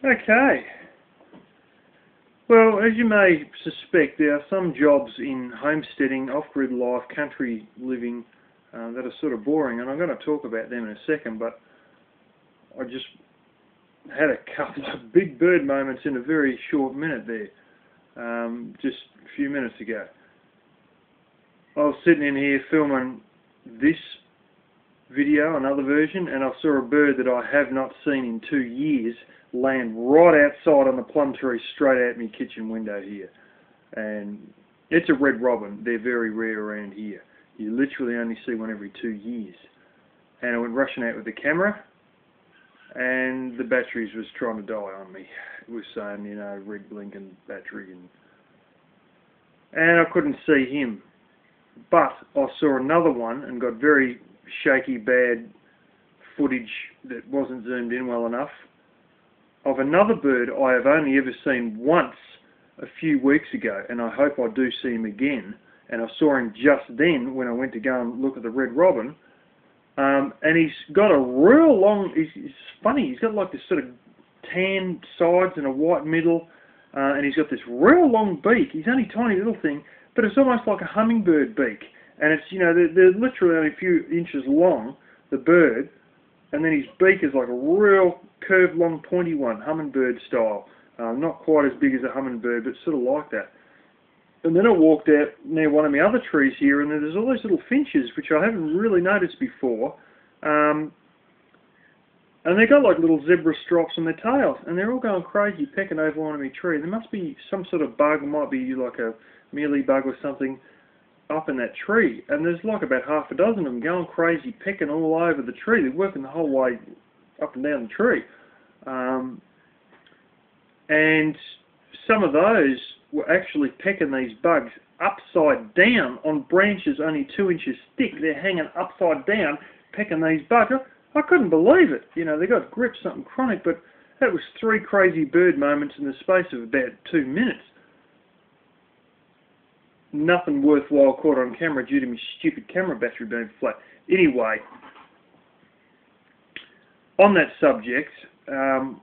Okay. Well, as you may suspect, there are some jobs in homesteading, off-grid life, country living that are sort of boring, and I'm going to talk about them in a second, but I just had a couple of big bird moments in a very short minute there, just a few minutes ago. I was sitting in here filming this video, another version, and I saw a bird that I have not seen in 2 years land right outside on the plum tree straight out my kitchen window here. And it's a red robin. They're very rare around here. You literally only see one every 2 years. And I went rushing out with the camera, and the batteries was trying to die on me. It was saying, you know, red blinking battery, and I couldn't see him. But I saw another one and got very shaky, bad footage that wasn't zoomed in well enough of another bird I have only ever seen once a few weeks ago, and I hope I do see him again. And I saw him just then when I went to go and look at the red robin, and he's got a real long, it's funny, he's got like this sort of tan sides and a white middle, and he's got this real long beak. He's only a tiny little thing, but it's almost like a hummingbird beak, and it's, you know, they're literally only a few inches long, the bird, and then his beak is like a real curved, long, pointy one, hummingbird style. Not quite as big as a hummingbird, but sort of like that. And then I walked out near one of my other trees here, and there's all these little finches, which I haven't really noticed before. And they've got like little zebra stripes on their tails, and they're all going crazy, pecking over one of my tree. There must be some sort of bug, it might be like a mealy bug or something, up in that tree. And there's like about half a dozen of them going crazy, pecking all over the tree. They're working the whole way up and down the tree. And some of those were actually pecking these bugs upside down on branches only 2 inches thick. They're hanging upside down, pecking these bugs. I couldn't believe it. You know, they got grip, something chronic, but that was 3 crazy bird moments in the space of about 2 minutes. Nothing worthwhile caught on camera due to my stupid camera battery being flat. Anyway, on that subject,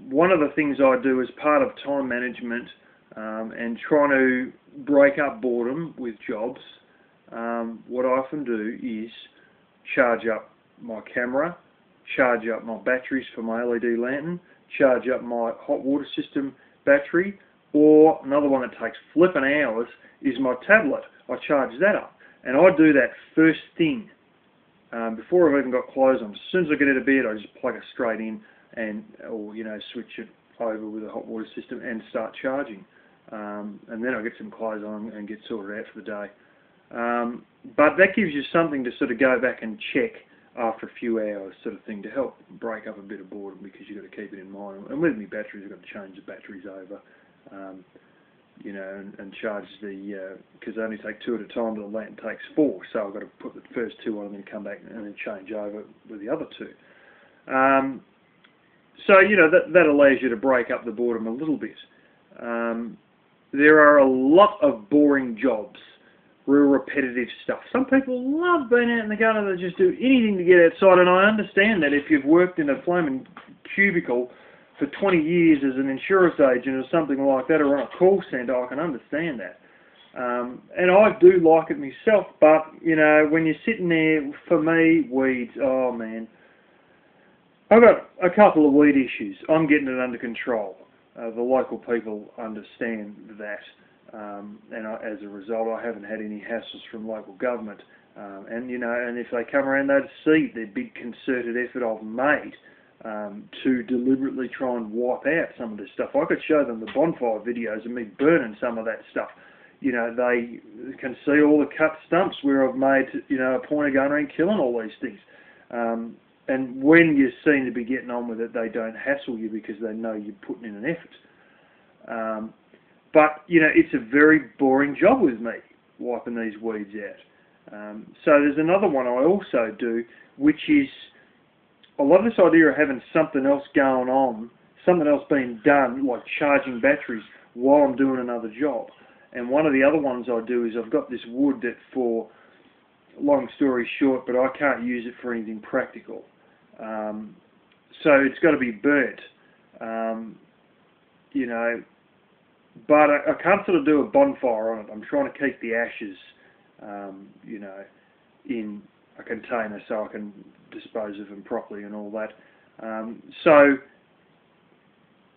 one of the things I do as part of time management and trying to break up boredom with jobs, what I often do is charge up my camera, charge up my batteries for my LED lantern, charge up my hot water system battery, or another one that takes flipping hours is my tablet. I charge that up, and I do that first thing before I've even got clothes on. As soon as I get out of bed, I just plug it straight in, and or you know, switch it over with a hot water system and start charging. And then I get some clothes on and get sorted out for the day. But that gives you something to sort of go back and check after a few hours, sort of thing, to help break up a bit of boredom, because you've got to keep it in mind. And with me batteries, I've got to change the batteries over, you know, and charge the, because they only take 2 at a time, but the lantern takes 4, so I've got to put the first 2 on and then come back and then change over with the other 2. So, you know, that allows you to break up the boredom a little bit. There are a lot of boring jobs, real repetitive stuff. Some people love being out in the garden. They just do anything to get outside, and I understand that if you've worked in a flaming cubicle for 20 years as an insurance agent or something like that, or on a call centre, I can understand that. And I do like it myself, but, you know, when you're sitting there, for me, weeds, oh man. I've got a couple of weed issues. I'm getting it under control. The local people understand that, and as a result, I haven't had any hassles from local government. And you know, and if they come around, they'd see the big concerted effort I've made to deliberately try and wipe out some of this stuff. I could show them the bonfire videos of me burning some of that stuff. You know, they can see all the cut stumps where I've made, you know, a point of going around killing all these things. And when you seem to be getting on with it, they don't hassle you because they know you're putting in an effort. But, you know, it's a very boring job with me, wiping these weeds out. So there's another one I also do, which is, I love this idea of having something else going on, something else being done, like charging batteries, while I'm doing another job. And one of the other ones I do is I've got this wood that, for long story short, but I can't use it for anything practical. So it's got to be burnt. you know, but I can't sort of do a bonfire on it. I'm trying to keep the ashes, you know, in a container so I can dispose of them properly and all that. So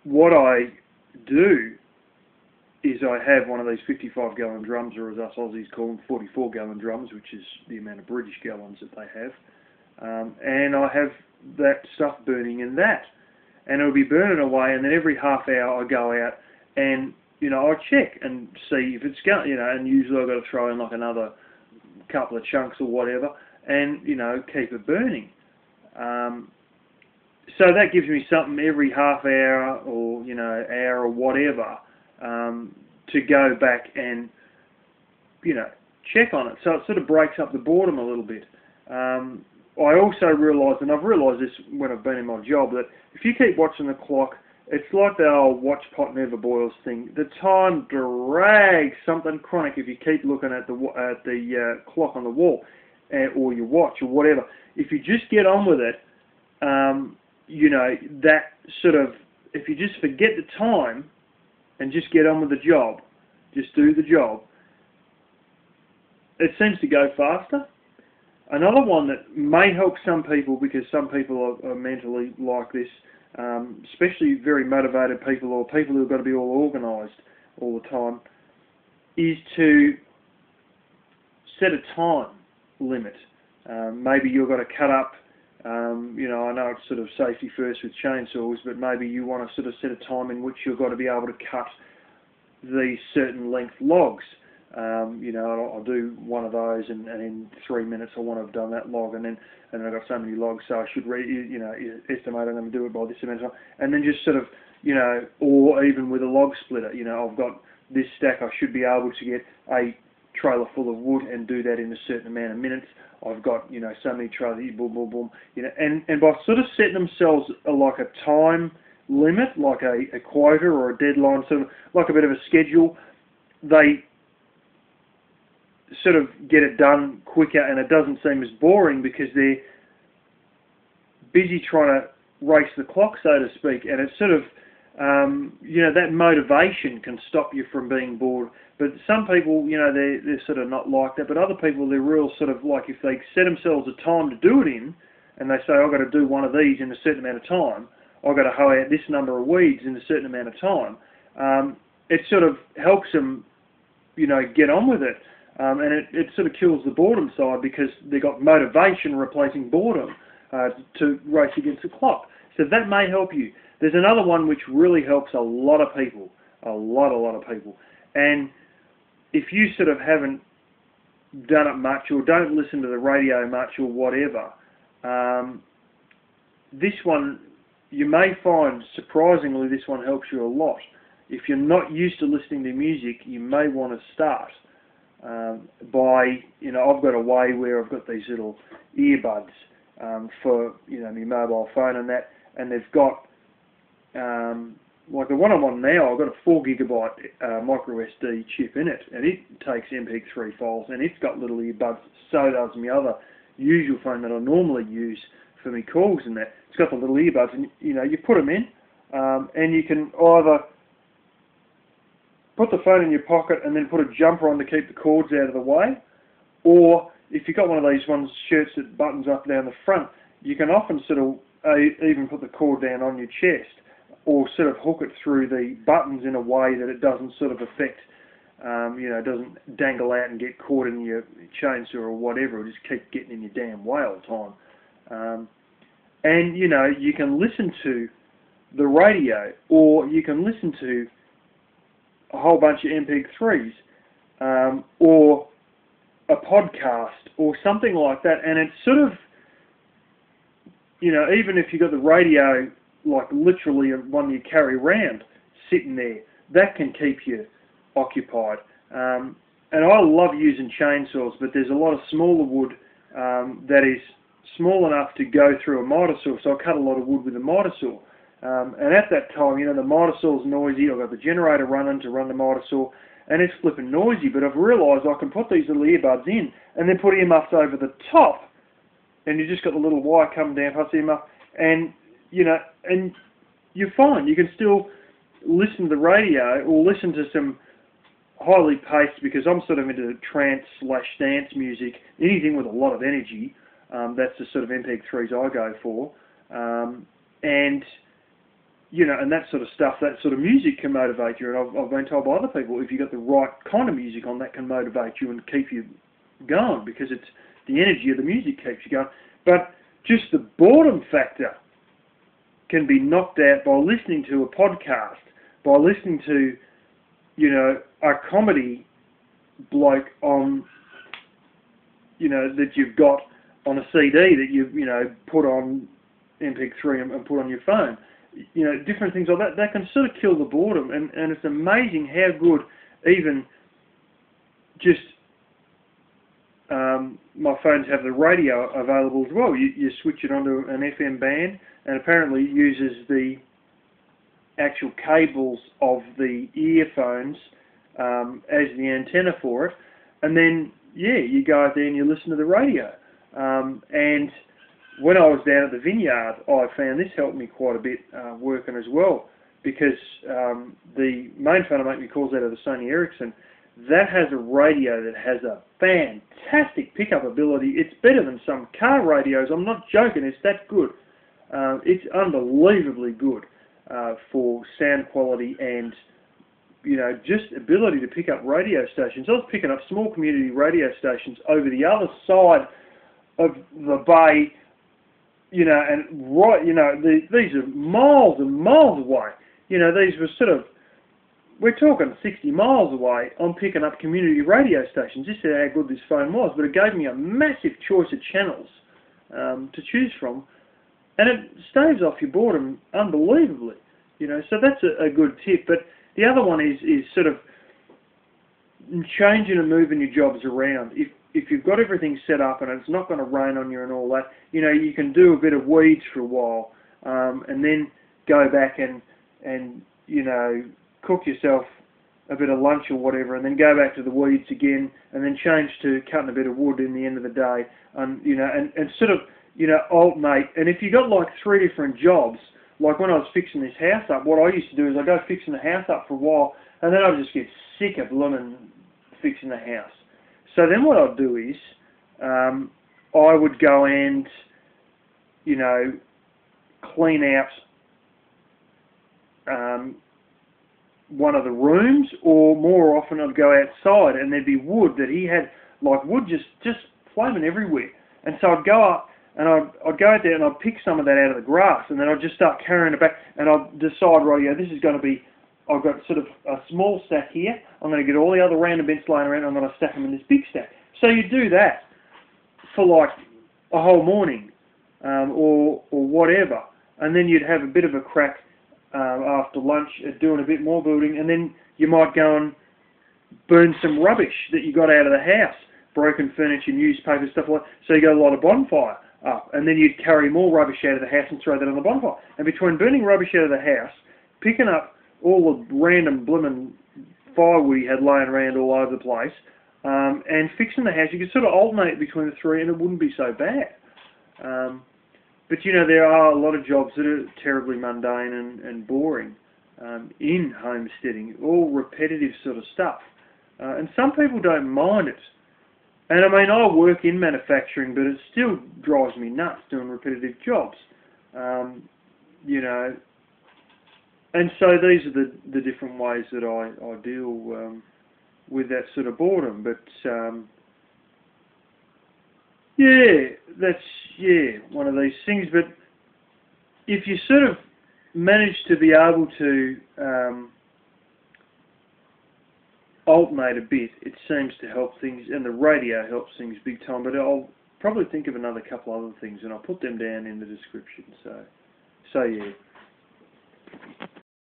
what I do is I have one of these 55-gallon drums, or as us Aussies call them, 44-gallon drums, which is the amount of British gallons that they have. And I have that stuff burning in that. And it'll be burning away, and then every half hour I go out and, you know, I check and see if it's going, you know, and usually I've got to throw in like another couple of chunks or whatever, and, you know, keep it burning. So that gives me something every half hour or, you know, hour or whatever, to go back and, you know, check on it. So it sort of breaks up the boredom a little bit. I also realised, and I've realised this when I've been in my job, that if you keep watching the clock, it's like the old watch pot never boils thing. The time drags, something chronic if you keep looking at the clock on the wall, or your watch or whatever. If you just get on with it, you know, that sort of, if you just forget the time and just get on with the job, just do the job, it seems to go faster. Another one that may help some people, because some people are mentally like this, especially very motivated people or people who've got to be all organised all the time, is to set a time limit. Maybe you've got to cut up, you know, I know it's sort of safety first with chainsaws, but maybe you want to sort of set a time in which you've got to be able to cut these certain length logs. You know, I'll do one of those, and in 3 minutes I want to have done that log, and I've got so many logs, so I should you know, estimate I'm going to do it by this amount of time, and then just sort of, you know, or even with a log splitter, you know, I've got this stack, I should be able to get a trailer full of wood and do that in a certain amount of minutes. I've got, you know, so many trailers, boom, boom, boom, you know, and by sort of setting themselves like a time limit, like a quota or a deadline, sort of like a bit of a schedule, they sort of get it done quicker, and it doesn't seem as boring because they're busy trying to race the clock, so to speak, and it's sort of, you know, that motivation can stop you from being bored. But some people, you know, they're sort of not like that, but other people, they're real sort of like, if they set themselves a time to do it in, and they say, I've got to do one of these in a certain amount of time, I've got to hoe out this number of weeds in a certain amount of time, it sort of helps them, you know, get on with it. And it sort of kills the boredom side, because they've got motivation replacing boredom to race against the clock. So that may help you. There's another one which really helps a lot of people, a lot of people. And if you sort of haven't done it much, or don't listen to the radio much, or whatever, this one, you may find, surprisingly, this one helps you a lot. If you're not used to listening to music, you may want to start by, you know, I've got a way where I've got these little earbuds for, you know, my mobile phone and that, and they've got, like the one I'm on now, I've got a 4 gigabyte micro SD chip in it, and it takes MP3 files, and it's got little earbuds. So does my other usual phone that I normally use for my calls and that. It's got the little earbuds, and, you know, you put them in, and you can either put the phone in your pocket and then put a jumper on to keep the cords out of the way, or if you've got one of these shirts that buttons up down the front, you can often sort of even put the cord down on your chest, or sort of hook it through the buttons in a way that it doesn't sort of affect, you know, doesn't dangle out and get caught in your chainsaw or whatever. It'll just keep getting in your damn way all the time. And, you know, you can listen to the radio, or you can listen to a whole bunch of MP3s, or a podcast, or something like that. And it's sort of, you know, even if you've got the radio, like literally one you carry around, sitting there, that can keep you occupied. And I love using chainsaws, but there's a lot of smaller wood that is small enough to go through a miter saw, so I cut a lot of wood with a miter saw. And at that time, you know, the miter saw's noisy. I've got the generator running to run the miter saw, and it's flipping noisy, but I've realised I can put these little earbuds in and then put earmuffs over the top, and you just got the little wire coming down past the earmuff, and, you know, and you're fine. You can still listen to the radio or listen to some highly paced, because I'm sort of into trance/dance music, anything with a lot of energy. That's the sort of MP3s I go for, and and that sort of stuff, that sort of music can motivate you. And I've been told by other people, if you got the right kind of music on, that can motivate you and keep you going, because it's the energy of the music keeps you going. But just the boredom factor can be knocked out by listening to a podcast, by listening to, a comedy bloke on, that you've got on a CD that you've, put on MP3 and put on your phone. Different things like that, that can sort of kill the boredom. And it's amazing how good even just my phones have the radio available as well. You switch it onto an FM band, and apparently it uses the actual cables of the earphones as the antenna for it. And then, you go out there and you listen to the radio. And when I was down at the vineyard, I found this helped me quite a bit working as well, because the main phone I make my calls out of the Sony Ericsson, that has a radio that has a fantastic pickup ability. It's better than some car radios. I'm not joking, it's that good. It's unbelievably good for sound quality and just ability to pick up radio stations. I was picking up small community radio stations over the other side of the bay, these are miles and miles away. These were sort of, we're talking 60 miles away. I'm picking up community radio stations. This is how good this phone was, but it gave me a massive choice of channels to choose from, and it staves off your boredom unbelievably. So that's a good tip. But the other one is sort of changing and moving your jobs around. If you've got everything set up and it's not going to rain on you and all that, you can do a bit of weeds for a while, and then go back and cook yourself a bit of lunch or whatever, and then go back to the weeds again, and then change to cutting a bit of wood in the end of the day, and sort of alternate. And if you got like 3 different jobs, like when I was fixing this house up, what I used to do is I'd go fixing the house up for a while, and then I'd just get sick of blooming fixing the house. So then what I'd do is I would go and clean out one of the rooms, or more often I'd go outside and there'd be wood that he had, like wood just flaming everywhere. And so I'd go up and I'd go out there and I'd pick some of that out of the grass, and then I'd just start carrying it back, and I'd decide, right, this is going to be, I've got sort of a small stack here, I'm going to get all the other random bits laying around, and I'm going to stack them in this big stack. So you do that for like a whole morning, or whatever, and then you'd have a bit of a crack after lunch at doing a bit more building, and then you might go and burn some rubbish that you got out of the house, broken furniture, newspapers, stuff like that. So you got a lot of bonfire up, and then you'd carry more rubbish out of the house and throw that on the bonfire. And between burning rubbish out of the house, picking up all the random blooming firewood you had laying around all over the place, and fixing the house, you could sort of alternate between the 3, and it wouldn't be so bad. But there are a lot of jobs that are terribly mundane and boring in homesteading, all repetitive sort of stuff. And some people don't mind it. And I mean, I work in manufacturing, but it still drives me nuts doing repetitive jobs. And so these are the different ways that I deal with that sort of boredom. But that's one of these things. But if you sort of manage to be able to alternate a bit, it seems to help things, and the radio helps things big time. But I'll probably think of another couple other things, and I'll put them down in the description. So yeah.